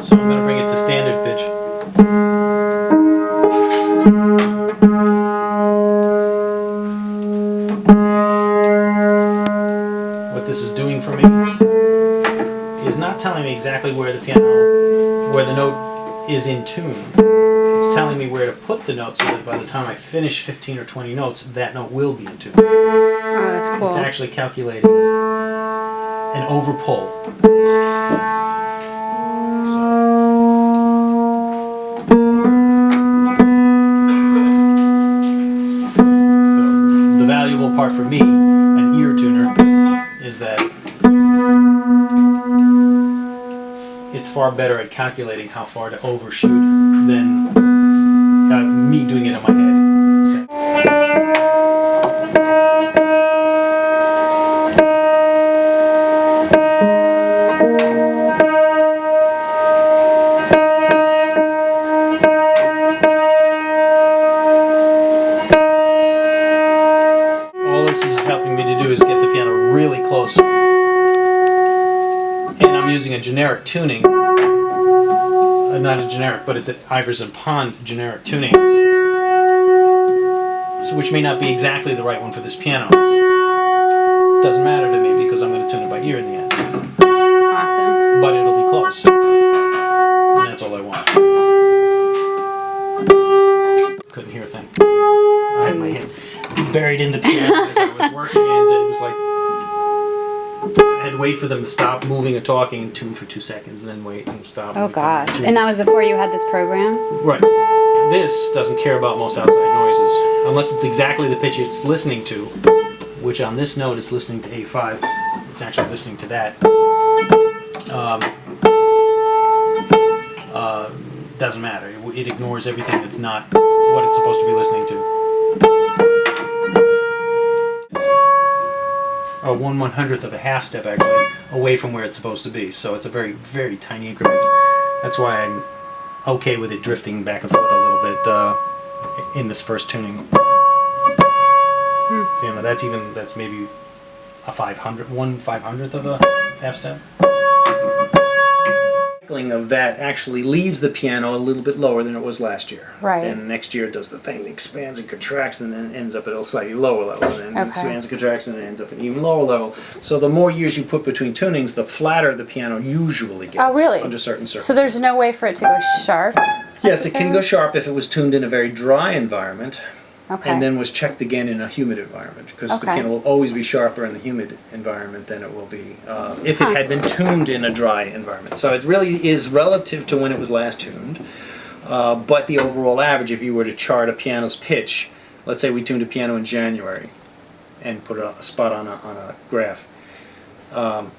So I'm going to bring it to standard pitch. What this is doing for me is not telling me exactly where the note is in tune. It's telling me where to put the note so that by the time I finish 15 or 20 notes, that note will be in tune. Oh, that's cool. It's actually calculating an overpull. So the valuable part for me, an ear tuner, is that it's far better at calculating how far to overshoot than me doing it in my head. So. All this is helping me to do is get the piano really close. And I'm using a generic tuning. Not a generic, but it's an Iverson Pond generic tuning. So, which may not be exactly the right one for this piano. Doesn't matter to me because I'm going to tune it by ear in the end. Awesome. But it'll be close. And that's all I want. Couldn't hear a thing. I had my head buried in the piano as I was working, and it was like I had to wait for them to stop moving and talking and tune for 2 seconds, and then wait and stop. Oh gosh. And that was before you had this program? Right. This doesn't care about most outside noises, unless it's exactly the pitch it's listening to, which on this note it's listening to A5. It's actually listening to that. Doesn't matter. It ignores everything that's not what it's supposed to be listening to. Or 1/100th of a half step actually away from where it's supposed to be. So it's a very, very tiny increment. That's why I'm okay with it drifting back and forth a little bit in this first tuning. You know, that's maybe a 1/500th of a half step. Of that actually leaves the piano a little bit lower than it was last year. Right. And next year it does the thing, it expands and contracts and then ends up at a slightly lower level. And then expands and contracts and then ends up at an even lower level. So the more years you put between tunings, the flatter the piano usually gets. Oh, really? Under certain circumstances. So there's no way for it to go sharp? Yes, it can go sharp if it was tuned in a very dry environment. Okay. And then was checked again in a humid environment, because the piano will always be sharper in the humid environment than it will be if it had been tuned in a dry environment. So it really is relative to when it was last tuned, but the overall average, if you were to chart a piano's pitch, let's say we tuned a piano in January and put a spot on a graph,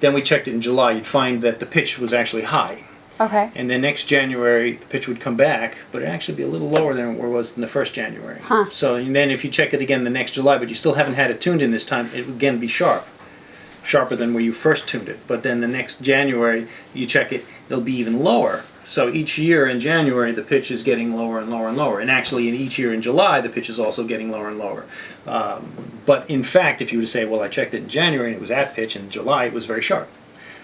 then we checked it in July, you'd find that the pitch was actually high. Okay. And then next January, the pitch would come back, but it'd actually be a little lower than it was in the first January. Huh. So and then if you check it again the next July, but you still haven't had it tuned in this time, it would again be sharper than where you first tuned it. But then the next January, you check it, it'll be even lower. So each year in January, the pitch is getting lower and lower and lower. And actually, in each year in July, the pitch is also getting lower and lower. But in fact, if you were to say, well, I checked it in January and it was at pitch, and in July it was very sharp.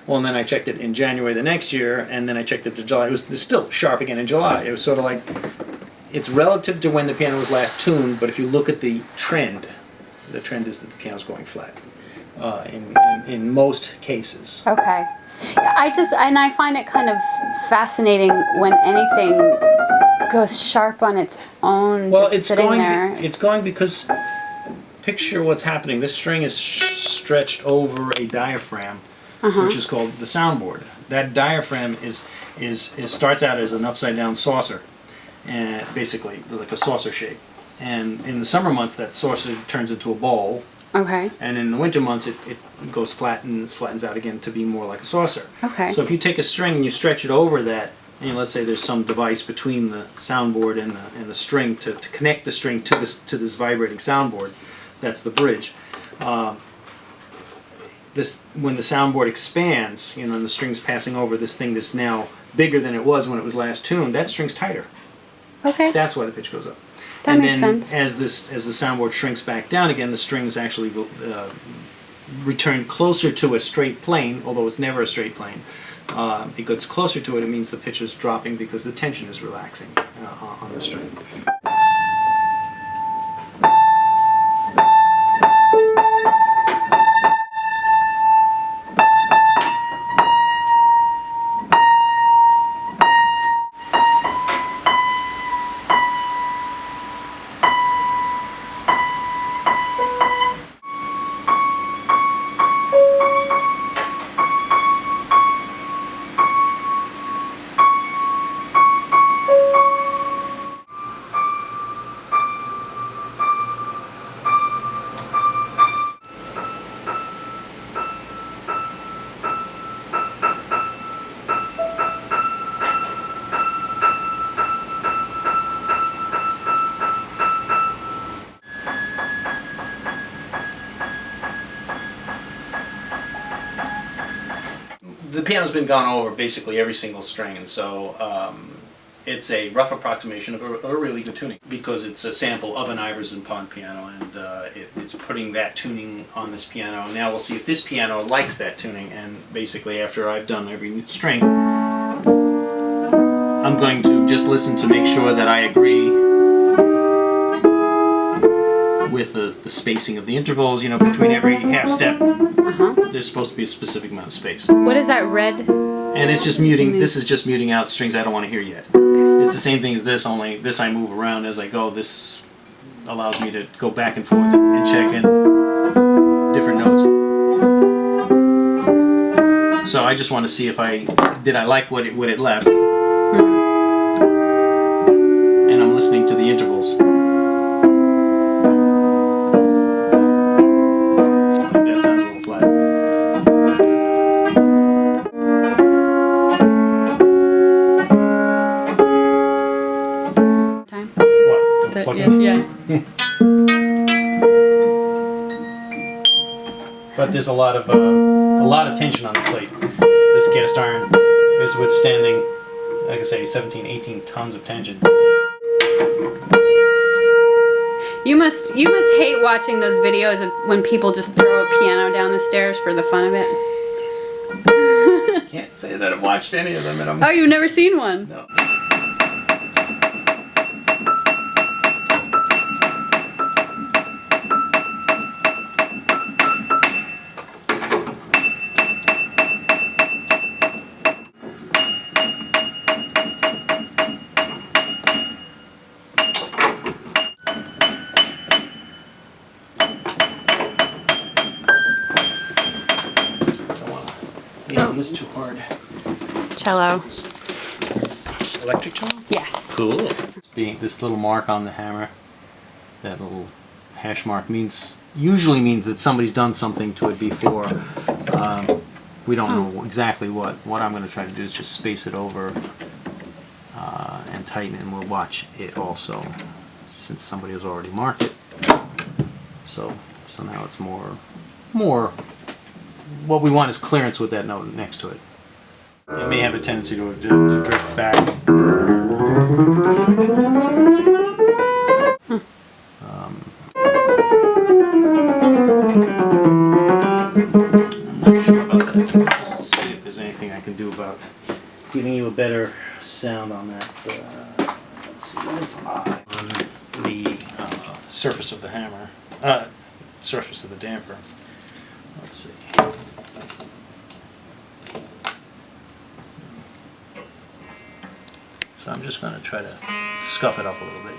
Well, and then I checked it in January the next year, and then I checked it in July. It was still sharp again in July. It was sort of like, it's relative to when the piano was last tuned, but if you look at the trend is that the piano's going flat in most cases. Okay. I find it kind of fascinating when anything goes sharp on its own, Well, just sitting there. It's going because, picture what's happening. This string is stretched over a diaphragm, which is called the soundboard. That diaphragm starts out as an upside down saucer, and basically like a saucer shape. And in the summer months, that saucer turns into a bowl. Okay. And in the winter months, it goes flat and flattens out again to be more like a saucer. Okay. So if you take a string and you stretch it over that, and let's say there's some device between the soundboard and the string to connect the string to this vibrating soundboard, that's the bridge. When the soundboard expands, and the string's passing over this thing that's now bigger than it was when it was last tuned, that string's tighter. Okay. That's why the pitch goes up. That makes sense. As the soundboard shrinks back down again, the strings actually return closer to a straight plane, although it's never a straight plane, it gets closer to it, it means the pitch is dropping because the tension is relaxing on the string. The piano's been gone over basically every single string, and so it's a rough approximation of a really good tuning because it's a sample of an Iverson Pond piano, and it's putting that tuning on this piano. Now we'll see if this piano likes that tuning, and basically after I've done every string, I'm going to just listen to make sure that I agree with the spacing of the intervals, you know, between every half step. There's supposed to be a specific amount of space. What is that red? And it's just muting, this is just muting out strings I don't want to hear yet. Okay. It's the same thing as this, only this I move around as I go. This allows me to go back and forth and check in different notes. So I just want to see if did I like what it left. And I'm listening to the intervals. But there's a lot of tension on the plate. This cast iron is withstanding, like I say, 17, 18 tons of tension. You must hate watching those videos of when people just throw a piano down the stairs for the fun of it. Can't say that I've watched any of them, and Oh, you've never seen one? No. This is too hard. Cello. Electric cello? Yes. Cool. This little mark on the hammer, that little hash mark usually means that somebody's done something to it before. We don't know exactly what. What I'm going to try to do is just space it over and tighten it, and we'll watch it also, since somebody has already marked it. So now it's more. What we want is clearance with that note next to it. It may have a tendency to drift back. I'm not sure about that. So just see if there's anything I can do about giving you a better sound on that. Let's see. On the surface of the hammer, surface of the damper. Let's see. So I'm just going to try to scuff it up a little bit.